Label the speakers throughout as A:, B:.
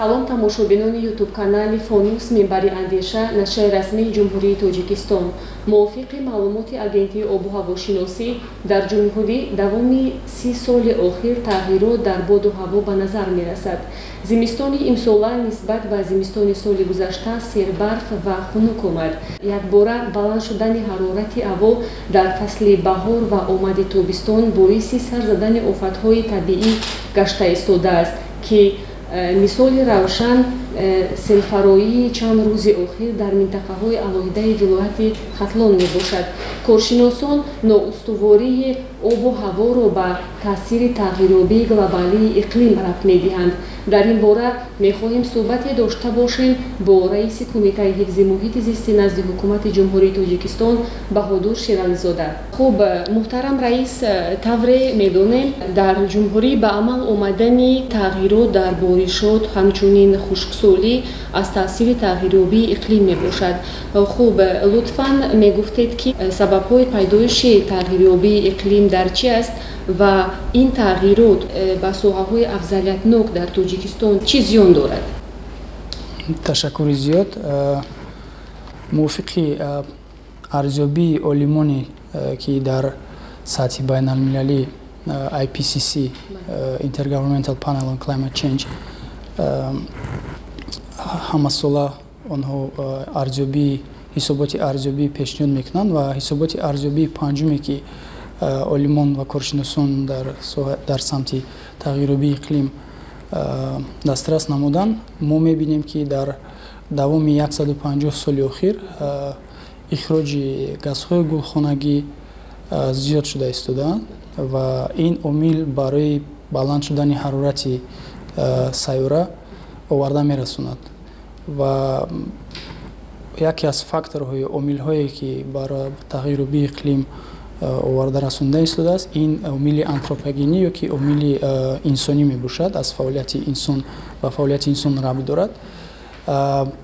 A: салом тамошобинони ютуб канали Фонус минбари андеша нашри расмии ҷумҳурии Тоҷикистон мувофиқи маълумоти агентии обу ҳавошиносӣ дар ҷумҳурӣ давоми 30 соли охир тағйирот дар боду ҳаво ба назар мерасад. Зимистони имсола нисбат ба зимистони соли гузашта сербарф ва хунук омад. Якбора баланд шудани ҳарорати ҳаво дар фасли баҳор ва омади тобистон боиси сар задани офатҳои табиӣ гашта истодааст ки мисоли равшан селфароии чанд рӯзи охир дар минтақаҳои алоҳидаи вилояти Хатлон мебошад. Коршиносон ноустувории обу ҳаворо ба таъсири тағйирёбии глобалии иқлим рабт медиҳанд. дар ин бора мехоҳем суҳбате дошта бошем бо раиси кумитаи ҳифзи муҳити зисти назди ҳукумати ҷумҳурии Тоҷикистон Баҳодур Ширализода. Хуб, муҳтарам раис, тавре медонем дар ҷумҳурӣ ба амал омадани тағйирот дар боришот ҳамчунин хушксолӣ аз таъсири тағйирёбии иқлим мебошад. Хуб, лутфан мегуфтед ки сабабҳои пайдоиши тағйирёбии иқлим дар чи аст ва ин тағйирот ба соҳаҳои афзалиятнок дар Тоҷикистон чӣ зиён дорад?
B: Ташаккури зиёд. мувофиқи арзёбии олимоне ки дар сатҳи байналмилалӣ IPCC Intergovernmental Panel on Climate Change ҳамасола онҳо ҳисоботи арзёбии пешниҳод мекунанд ва ҳисоботи арзёбии панҷуме ки олимон ва коршиносон дар самти тағйирёбии иқлим дастрас намуданд. мо мебинем ки дар давоми 150 соли охир ихроҷи газҳои гулхонагӣ зиёд шуда истодаанд ва ин омил барои баланд шудани ҳарорати сайёра оварда мерасонад ва яке аз факторҳои омилҳое ки барои тағйирёбии иқлим оварда расонда истодааст, ин омили антропогенӣ ёки омили инсонӣ мебошад, аз фаъолияти инсон ва фаъолияти инсон рабт дорад.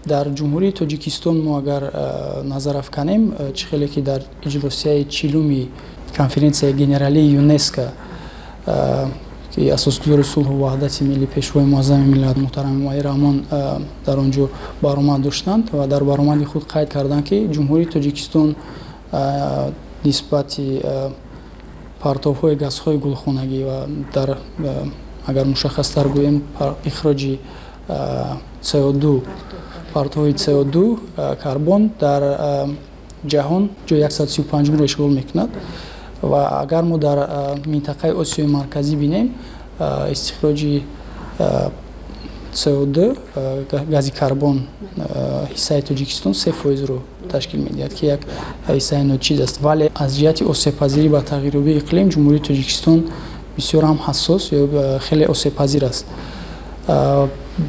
B: дар ҷумҳурии Тоҷикистон мо агар назар афканем, чӣ хеле ки дар иҷросияи 40-уми конференсияи генералии ЮНЕСКО ки асосгузори сулҳу ваҳдати милли пешвои муаззами миллат муҳтарами Моаи Раҳмон дар он ҷо баромад доштанд ва дар баромади худ қайд карданд ки ҷумҳурии Тоҷикистон нисбати партовҳои газҳои гулхонагӣ ва дар агар мушаххастар гӯем ихроҷи CO2 партовҳои CO2 карбон дар ҷаҳон ҷои 135-ро ишғол мекунад ва агар мо дар минтақаи Осиёи марказӣ бинем, истихроҷи CO2 гази карбон ҳиссаи Тоҷикистон 3%-ро ташкил медиҳад ки як ҳиссаи ночиз аст, вале аз ҷиҳати осебпазирӣ ба тағйирёбии иқлим ҷумҳурии Тоҷикистон бисёр ҳам ҳассос ё хеле осебпазир аст.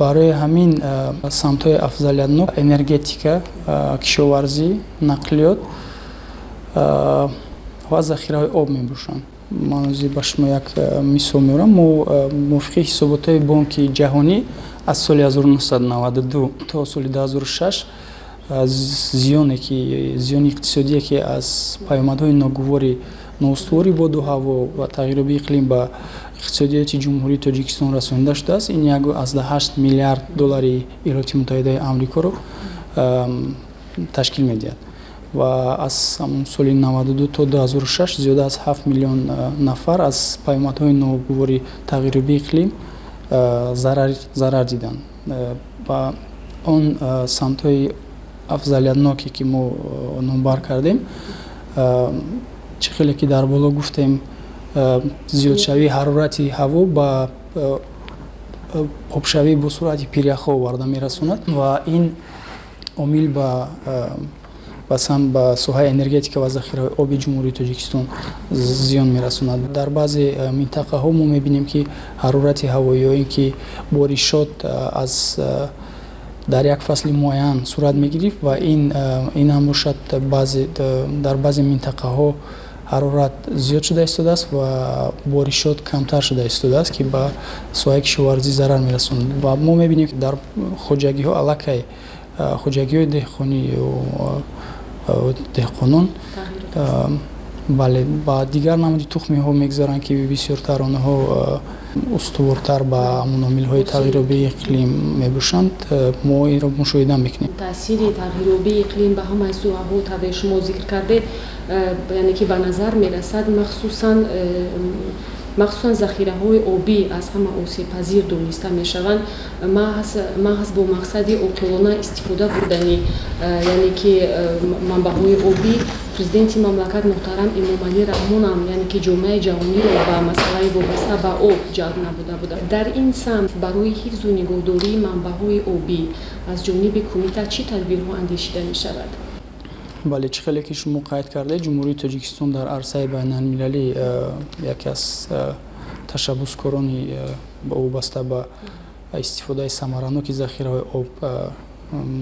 B: барои ҳамин самтҳои афзалиятнок энергетика, кишоварзӣ, нақлиёт ва захираҳои об мебошанд. ман ҳозир ба шумо як мисол меорам. мо мувофиқи ҳисоботҳои бонки ҷаҳонӣ аз соли 1992 то соли 2006 зиёни иқтисодие ки аз паёмадҳои ногувори ноустувори боду ҳаво ва тағйирёбии иқлим ба иқтисодияти ҷумҳурии Тоҷикистон расонида шудааст. ин 1.8 миллиард доллари Иёлоти Муттаҳидаи Амрикоро ташкил медиҳад ва аз ҳамон соли 92 то 2006 зиёда аз 7 миллион нафар аз паёмадҳои ногувори тағйирёбии иқлим зарар диданд. ба он самтҳои афзалиятноке ки мо номбар кардем, чӣ хеле ки дар боло гуфтем, зиёдшавии ҳарорати ҳаво ба обшавӣ бо суръати пиряхҳо оварда мерасонад ва ин омил ба соҳаи энергетика ва захираҳои оби ҷумҳурии Тоҷикистон зиён мерасонад. дар баъзе минтақаҳо мо мебинем ки ҳарорати ҳаво ё ин ки боришот дар як фасли муайян сурат мегирифт ва ин ҳам бошад дар баъзе минтақаҳо ҳарорат зиёд шуда истодааст ва боришот камтар шуда истодааст ки ба соҳаи кишоварзӣ зарар мерасонад. ва мо мебинем ки дар хоҷагиҳо аллакай хоҷагиҳои деҳқонӣ ё деҳқонон бале ба дигар намуди тухмиҳо мегзоранд ки бисёртар онҳо устувортар ба ҳамун омилҳои тағйирёбии иқлим мебошанд. мо инро мушоҳида мекунем.
A: таъсири тағйирёбии иқлим ба ҳамаи соҳаҳо тавре шумо зикр кардед, яъне ки ба назар мерасад махсусан захираҳои обӣ аз ҳама осебпазир дониста мешаванд, маҳз бо мақсади оқилона истифода бурдани яъне ки манбаъҳои обӣ. Президенти мамлакат муҳтарам Эмомалӣ Раҳмонам яъне ки ҷомеаи ҷаҳониро ба масъалаи вобаста ба об ҷалб намуда буданд. Дар ин самт барои ҳифзу нигоҳдории манбаъҳои обӣ аз ҷониби кумита чӣ тадбирҳо андешида мешавад?
B: бале чӣ хеле ки шумо қайд кардед, ҷумҳурии Тоҷикистон дар арсаи байналмилалӣ яке аз ташаббускорони вобаста ба истифодаи самараноки захираҳои об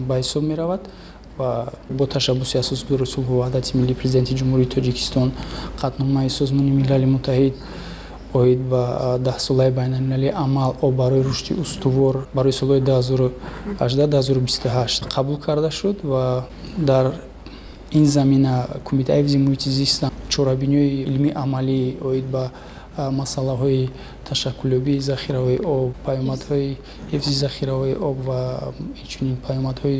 B: ба ҳисоб меравад ва бо ташаббуси асосбури сулҳу ваҳдати миллӣ президенти ҷумҳурии Тоҷикистон қатномаи Созмони Милали Муттаҳид оид ба 10-солаи байналмилалии амал об барои рушди устувор барои солҳои 2018-2028 қабул карда шуд ва дар ин замина Кумитаи ҳифзи муҳити зист чорабиниҳои илмӣ амалӣ оид ба масъалаҳои ташаккулёбии захираҳои об, паёмадҳои ҳифзи захираҳои об ва инчунин паёмадҳои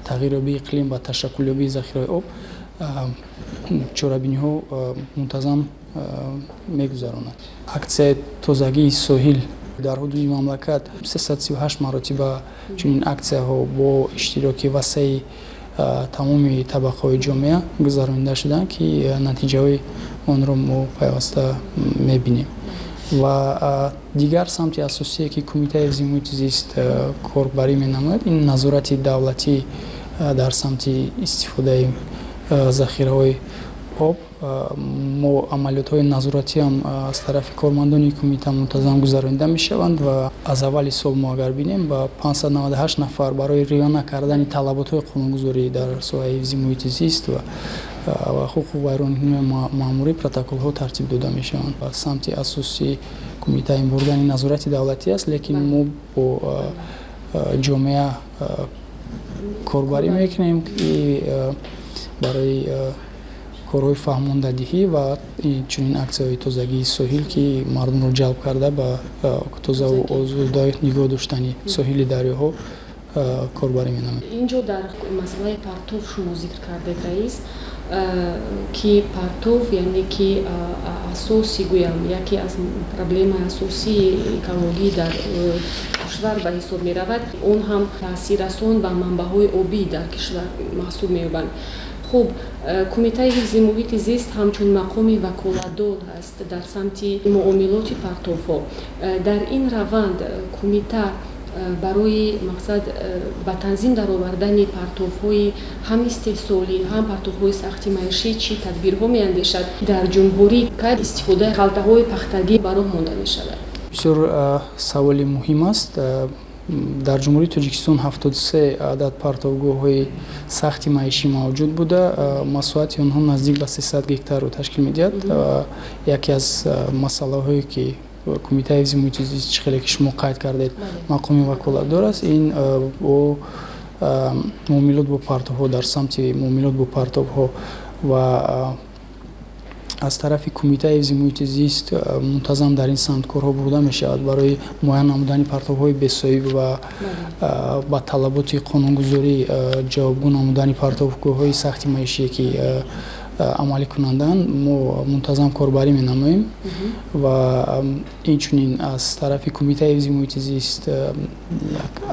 B: тағйирёбии иқлим ва ташаккулёбии захираҳои об чорабиниҳо мунтазам мегузаронад. Аксияи тозагии соҳил дар ҳудуди мамлакат 338 маротиба чунин аксияҳо бо иштироки васеъи тамоми табақаҳои ҷомеа гузаронида шуданд ки натиҷаҳои онро мо пайваста мебинем. ва дигар самти асосие ки Кумитаи ҳифзи муҳити зист корбарӣ менамояд, ин назорати давлатӣ дар самти истифодаи захираҳои об. мо амалиётҳои назоратиам аз тарафи кормандони кумита мунтазам гузаронида мешаванд ва аз аввали сол мо агар бинем ба 598 нафар барои риоя кардани талаботҳои қонунгузорӣ дар соҳаи ҳифзи муҳити зист ва ҳуқуқу вайронии маъмурӣ протоколҳо тартиб дода мешаванд. Самти асосии кумита ин бурдани назорати давлатӣ аст, лекин мо бо ҷомеа корбарӣ мекунем ки барои корҳои фаҳмондадиҳӣ ва чунин аксияҳои тозагии соҳил ки мардумро ҷалб карда ба тозаву озода нигоҳ доштани соҳили дарёҳо корбарӣ менамоем.
A: Инҷо дар масъалаи партов шумо зикр кардед раис, ки партов яъне ки асоси гӯям яке аз проблемаи асосии экологӣ дар кишвар ба ҳисоб меравад. Он ҳам таъсиррасон ба манбаъҳои обӣ дар кишвар маҳсуб меёбанд. хуб, Кумитаи ҳифзи муҳити зист ҳамчун мақоми ваколатдор ҳаст дар самти муомилоти партовҳо. Дар ин раванд кумита барои мақсад ба танзим даровардани партовҳои ҳам истеҳсолӣ, ҳам партовҳои сахти маишӣ чӣ тадбирҳо меандешад дар ҷумҳурӣ ки истифодаи халтаҳои пахтагӣ ба роҳ монда мешавад?
B: Бисёр саволи муҳим аст. дар ҷумҳурии Тоҷикистон 73 адад партовгоҳҳои сахти маишӣ мавҷуд буда, масоҳати онҳо наздик ба 300 гектарро ташкил медиҳад. Яке аз масъалаҳое ки Кумитаи ҳифзи муҳити зист чӣ хеле ки шумо қайд кардед мақоми ваколатдор аст, ин бо муомилот бо партовҳо дар самти муомилот бо партовҳо ва аз тарафи Кумитаи ҳифзи муҳити зист мунтазам дар ин самт корҳо бурда мешавад барои муайян намудани партовҳои бесоҳиб ва ба талаботи қонунгузорӣ ҷавобгӯ намудани партовгоҳҳои сахти маишие ки амалӣ кунанданд. Мо мунтазам корбарӣ менамоем ва инчунин аз тарафи Кумитаи ҳифзи муҳити зист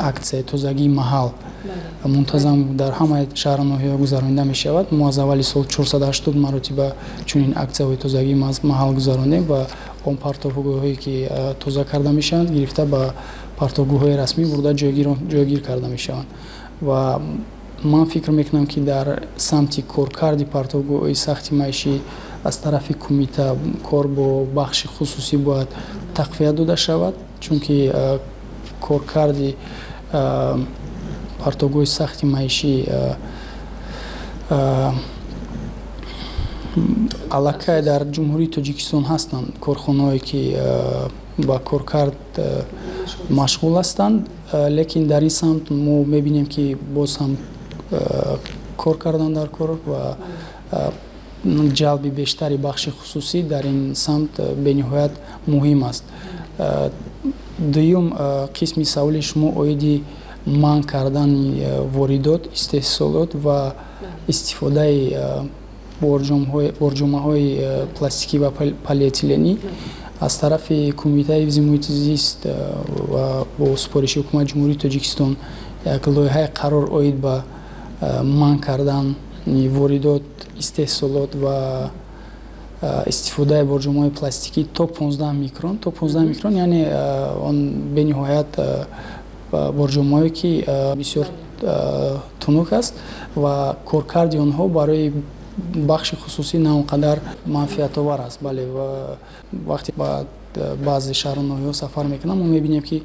B: аксияи тозагии маҳал мунтазам дар ҳамаи шаҳру ноҳияҳо гузаронида мешавад. Мо аз аввали сол 480 маротиба чунин аксияҳои тозагии маҳал гузаронем ва он партовгоҳҳое ки тоза карда мешаванд гирифта ба партовгоҳҳои расмӣ бурда ҷойгир карда мешаванд. Ва ман фикр мекунам ки дар самти коркарди партовгоҳҳои сахти маишӣ аз тарафи кумита кор бо бахши хусусӣ бояд тақвият дода шавад, чунки коркарди партовгоҳи сахти маишӣ аллакай дар ҷумҳурии Тоҷикистон ҳастанд корхонаҳое ки ба коркард машғул ҳастанд, лекин дар ин самт мо мебинем ки боз ҳам кор кардан дар кор ва ҷалби бештари бахши хусусӣ дар ин самт бениҳоят муҳим аст. дуюм қисми саволи шумо оиди манъ кардани воридот, истеҳсолот ва истифодаи борҷомаҳои пластикӣ ва полиэтиленӣ аз тарафи Кумитаи ҳифзи муҳити зист ва бо супориши ҳукумати ҷумҳурии Тоҷикистон як лоиҳаи қарор оид ба манъ кардани воридот, истеҳсолот ва истифодаи борҷомаҳои пластикӣ то 15 микрон. То 15 микрон яъне он бениҳоят борҷомаҳое ки бисёр тунук аст ва коркарди онҳо барои бахши хусусӣ на он қадар манфиатовар аст. Бале, вақте ба баъзе шаҳру ноҳияҳо сафар мекунам, мо мебинем ки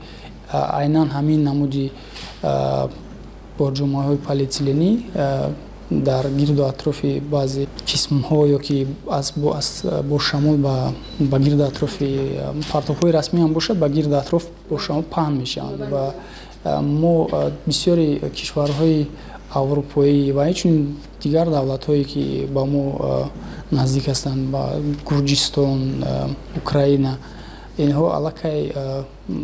B: айнан ҳамин намуди борҷомаҳои полиэтиленӣ дар гирду атрофи баъзе қисмҳо ё ки бо шамол ба гирду атрофи партобҳои расмӣ ҳам бошад, ба гирду атроф бо шамол паҳн мешаванд. Ва мо бисёри кишварҳои аврупоӣ ва инчунин дигар давлатҳое ки ба мо наздик ҳастанд, ба Гурҷистон, Украина, инҳо аллакай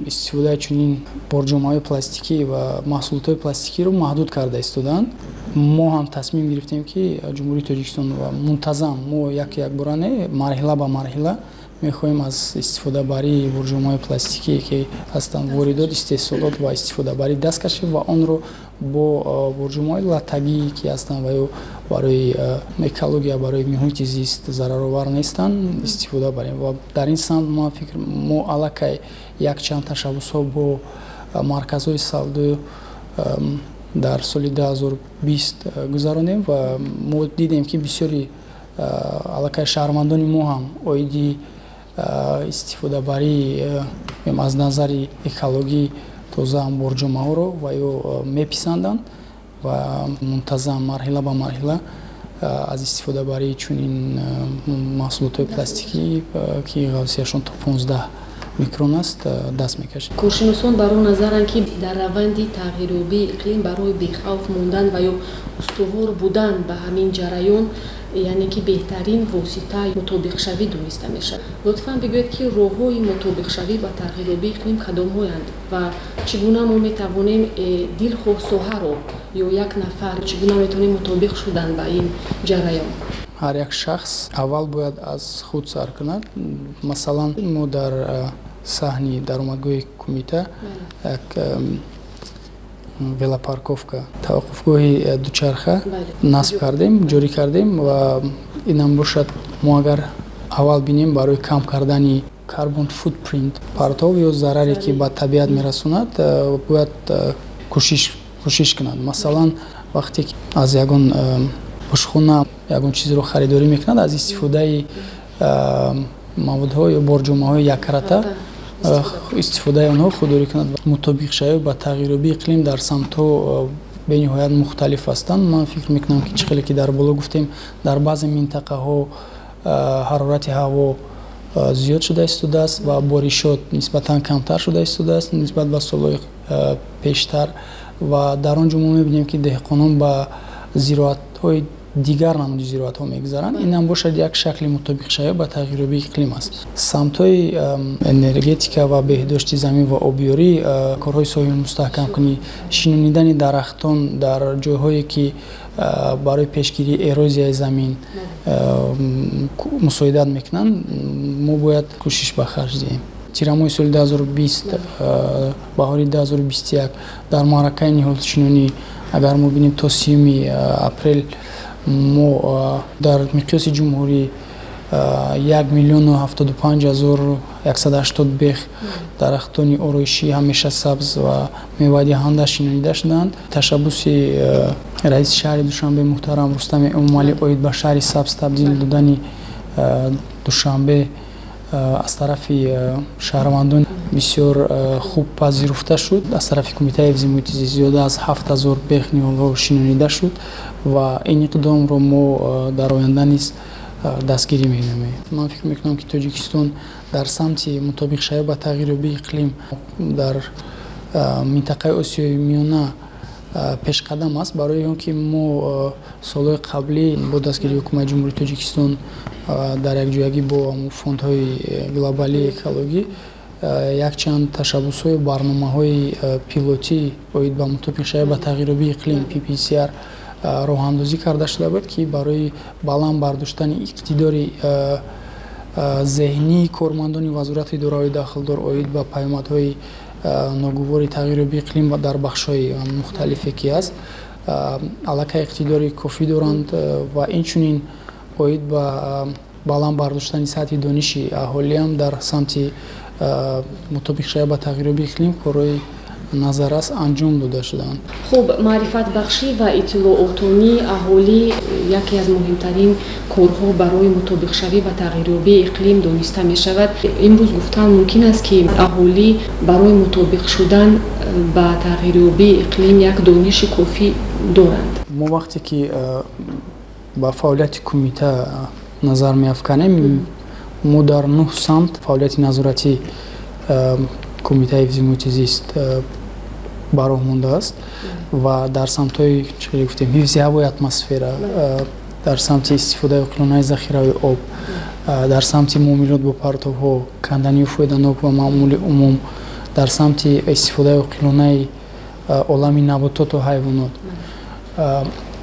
B: истифодаи чунин борҷомаҳои пластикӣ ва маҳсулотҳои пластикиро маҳдуд карда истоданд. Мо ҳам тасмим гирифтем ки ҷумҳурии Тоҷикистон ва мунтазам мо якбора не, марҳила ба марҳила мехоҳем аз истифодабарии борҷомаҳои пластикӣ ки ҳастанд воридот, истеҳсолот ва истифодабарӣ даст кашид ва онро бо борҷомаҳои латагӣ ки ҳастанд ва ё барои экология, барои муҳити зист зараровар нестанд, истифода барем. Ва дар ин самт ман фикр мо аллакай якчанд ташаббусҳо бо марказҳои савдо дар соли 2020 гузаронем ва мо дидем ки бисёри аллакай шаҳрвандони мо ҳам оиди истифодабарии аз назари экологӣ тозаам борҷомаҳоро ва ё меписанданд ва мунтазам марҳила ба марҳила аз истифодабарии чунин маҳсулотҳои пластикӣ ки ғавсияшон то 15 микрон аст даст мекашад.
A: Коршиносон бар он назаранд ки дар раванди тағйирёбии иқлим барои бехавф мондан ва ё устувор будан ба ҳамин ҷараён яъне ки беҳтарин восита мутобиқшавӣ дониста мешавад. Лутфан бигӯед ки роҳҳои мутобиқшавӣ ба тағйирёбии иқлим кадомҳоянд ва чӣ гуна мо метавонем дилхоҳ соҳаро ё як нафар чӣ гуна метавонем мутобиқ шудан ба ин ҷараён?
B: Ҳар як шахс аввал бояд аз худ сар кунад. Масалан, мо дар саҳни даромадгоҳи Кумита як велопарковка, таваққуфгоҳи дучарха насб кардем, ҷорӣ кардем ва инам бошад мо агар аввал бинем барои кам кардани карбон футпринт партов ё зараре ки ба табиат мерасонад бояд кӯшиш кунад. Масалан, вақте ки аз ягон бошхона ягон чизро харидорӣ мекунад, аз истифодаи маводҳо ё борҷомаҳои яккаратар истифодаи онҳо худдорӣ кунад. Мутобиқшавӣ ба тағйирёбии иқлим дар самтҳо бениҳоят мухталиф ҳастанд. Ман фикр мекунам ки чӣ хеле ки дар боло гуфтем, дар баъзе минтақаҳо ҳарорати ҳаво зиёд шуда истодааст ва боришот нисбатан камтар шуда истодааст нисбат ба солҳои пештар ва дар он ҷо мо мебинем ки деҳқонон ба зироатҳои дигар намуди зироатҳо мегузаранд. Инам бошад як шакли мутобиқшавӣ ба тағйирёбии иқлим аст. Самтҳои энергетика ва беҳдошти замин ва обёрӣ, корҳои соҳилмустаҳкамкунӣ, шинонидани дарахтон дар ҷойҳое ки барои пешгирии эрозияи замин мусоидат мекунанд, мо бояд кӯшиш ба харҷ диҳем. Тирамоҳи соли 2020, баҳори 2021 дар маъракаи ниҳолшинонӣ агар мо бинем то 30 апрел мо дар миқёси ҷумҳурӣ 1,75,180 бех дарахтони ороишӣ ҳамеша сабз ва мевадиҳанда шинонида шуданд. Ташаббуси раиси шаҳри Душанбе муҳтарам Рустами Эмомалӣ оид ба шаҳри сабз табдил додани Душанбе аз тарафи шаҳрвандон бисёр хуб пазируфта шуд. Аз тарафи Кумитаи ҳифзи муҳити зист зиёда аз 7000 бех ниҳолҳо шинонида шуд ва ин иқдомро мо дар оянда низ дастгирӣ менамоем. Ман фикр мекунам ки Тоҷикистон дар самти мутобиқшавӣ ба тағйирёбии иқлим дар минтақаи Осиёи Миёна пешқадам аст барои он ки мо солҳои қаблӣ бо дастгирии ҳукумати ҷумҳурии Тоҷикистон дар якҷоягӣ бо фондҳои глобалии экологӣ якчанд ташаббусҳои барномаҳои пилотӣ оид ба мутобиқшавӣ ба тағйирёбии иқлим PPCR роҳандозӣ карда шуда буд ки барои баланд бардоштани иқтидори зеҳнии кормандони вазорати идораҳои дахлдор оид ба паёмадҳои ногувори тағйирёбии иқлим дар бахшҳои мухталифе ки аст аллакай иқтидори кофӣ доранд ва инчунин оид ба баланд бардоштани сатҳи дониши аҳолиам дар самти мутобиқшавӣ ба тағйирёбии иқлим корҳои назаррас анҷом дода шудаанд.
A: хуб маърифатбахшӣ ва иттилоотонии аҳолӣ яке аз муҳимтарин корҳо барои мутобиқшавӣ ба тағйирёбии иқлим дониста мешавад. имрӯз гуфтан мумкин аст ки аҳолӣ барои мутобиқ шудан ба тағйирёбии иқлим як дониши кофӣ доранд.
B: мо вақте ки ба фаъолияти кумита назар меафканем мо дар 9 самт фаъолияти назорати кумитаи ҳифзи муҳити зист бароҳ мондааст ва дар самтҳои чӣ гуфтем ҳифзи ҳавои атмосфера, дар самти истифодаи оқилонаи захираҳои об, дар самти муомилот бо партобҳо, канданию фоиданок ва маъмули умум, дар самти истифодаи оқилонаи олами набототу ҳайвонот.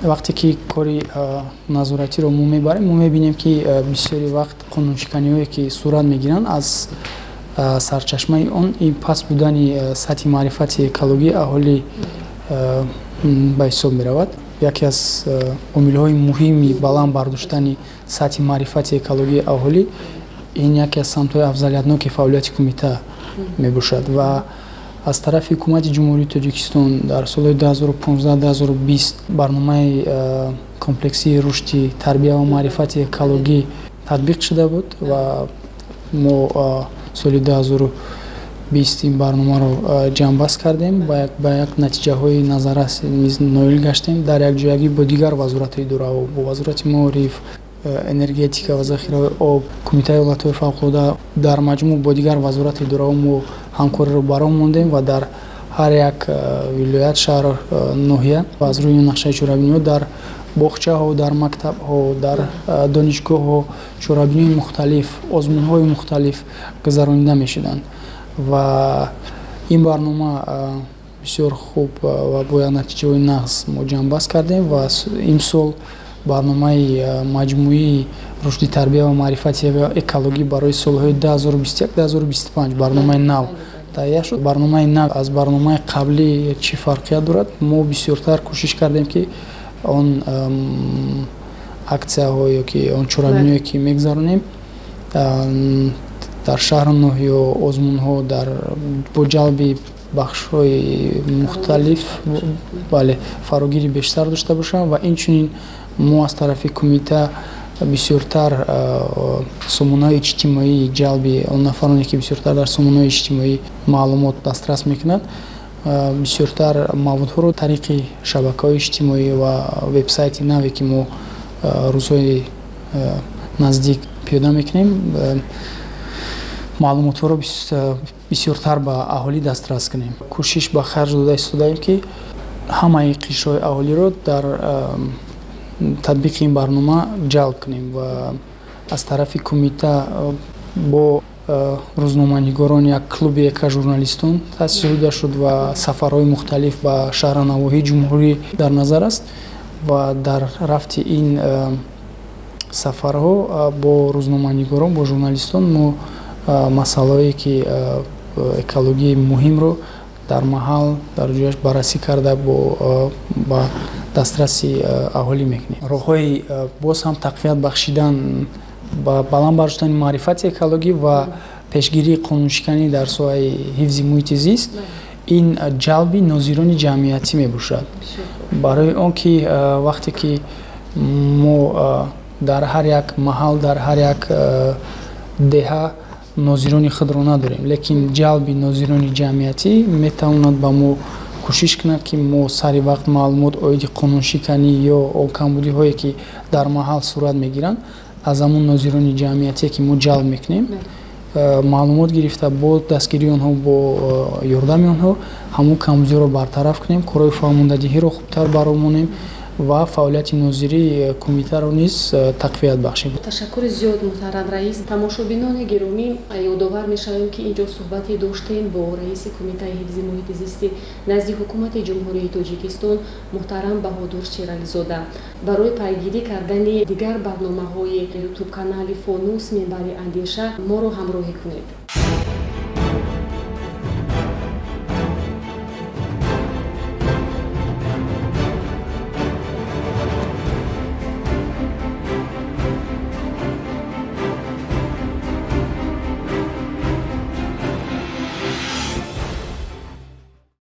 B: вақте ки кори назоратиро мо мебарем мо мебинем ки бисёри вақт қонуншиканиҳое ки сурат мегиранд аз сарчашмаи он ин паст будани сатҳи маърифати экологии аҳолӣ ба ҳисоб меравад. яке аз омилҳои муҳими баланд бардоштани сатҳи маърифати экологии аҳолӣ ин яке аз самтҳои афзалиятноки фаъолияти кумита мебошад ва аз тарафи ҳукумати ҷумҳурии Тоҷикистон дар солҳои 2015-2020 барномаи комплексии рушди тарбия ва маърифати экологӣ татбиқ шуда буд ва мо соли 2020 ин барномаро ҷамъбаст кардем ба як натиҷаҳои назаррас низ ноил гаштем дар якҷоягӣ бо дигар вазоратҳои идораҳо бо вазорати маориф, энергетика ва захираҳои об, кумитаи ҳолатҳои фавқулодда дар маҷмӯъ бо дигар вазорати идораҳо мо ҳамкориро баром мондем ва дар ҳар як вилоят шаҳр ноҳия ва аз рӯи нақшаи чорабиниҳо дар боғчаҳо, дар мактабҳо, дар донишгоҳҳо чорабиниҳои мухталиф, озмунҳои мухталиф гузаронида мешуданд ва ин барнома бисёр хуб ва бо як натиҷаҳои нағз мо ҷамъбаст кардем ва имсол барномаи маҷмӯии рушди тарбия ва маърифати экологӣ барои солҳои 2021-2025 барномаи нав таҳия шуд. барномаи нав аз барномаи қаблӣ чӣ фарқият дорад? мо бисёртар кӯшиш кардем ки он аксияҳо ё ки он чорабиниҳое ки мегузаронем дар шаҳру ноҳиё озмунҳо бо ҷалби бахшҳои мухталиф фарогири бештар дошта бошанд ва инчунин мо аз тарафи кумита бисёртар сомонаҳои иҷтимоӣ ҷалби он нафароне ки бисёртар дар сомонаҳои иҷтимоӣ маълумот дастрас мекунад бисёртар маводҳоро тариқи шабакаҳои иҷтимоӣ ва вебсайти наве ки мо рӯзҳои наздик пиёда мекунем маълумотҳоро бисёртар ба аҳолӣ дастрас кунем. кӯшиш ба харҷ дода истодаем ки ҳамаи қишрҳои аҳолиро дар татбиқи ин барнома ҷалб кунем ва аз тарафи кумита бо рӯзноманигорон як клуби экожурналистон таъсис дода шуд ва сафарҳои мухталиф ба шаҳру навоҳии ҷумҳурӣ дар назар аст ва дар рафти ин сафарҳо бо рӯзноманигорон бо журналистон мо масъалаҳое ки экологии муҳимро дар маҳал дар ҷояш баррасӣ карда ба дастраси аҳолӣ мекунем. роҳҳои боз ҳам тақвият бахшидан ба баланд бардоштани маърифати экологӣ ва пешгирии қонуншиканӣ дар соҳаи ҳифзи муҳити зист ин ҷалби нозирони ҷамъиятӣ мебошад барои он ки вақте ки мо дар ҳар як маҳал дар ҳар як деҳа нозирони худро надорем лекин ҷалби нозирони ҷамъиятӣ метавонад ба мо кӯшиш кунад ки мо сари вақт маълумот оиди қонуншиканӣ ё камбудиҳое ки дар маҳал сурат мегиранд аз ҳамон нозирони ҷамъиятие ки мо ҷалб мекунем маълумот гирифта бо дастгирии онҳо бо ёрдами онҳо ҳамон камзиро бартараф кунем, корои фармондадиҳиро хубтар баромонем ва фаъолияти нозирии кумитаро низ тақвият бахшем.
A: Ташаккури зиёд муҳтарам раис. Тамошобинони гиромӣ, ёдовар мешавем ки инҷо суҳбате доштем бо раиси кумитаи ҳифзи муҳити зисти назди ҳукумати ҷумҳурии Тоҷикистон муҳтарам Баҳодур Шерализода. Барои пайгирӣ кардани дигар барномаҳои ютуб канали Фонус Минбари Андеша моро ҳамроҳӣ кунед.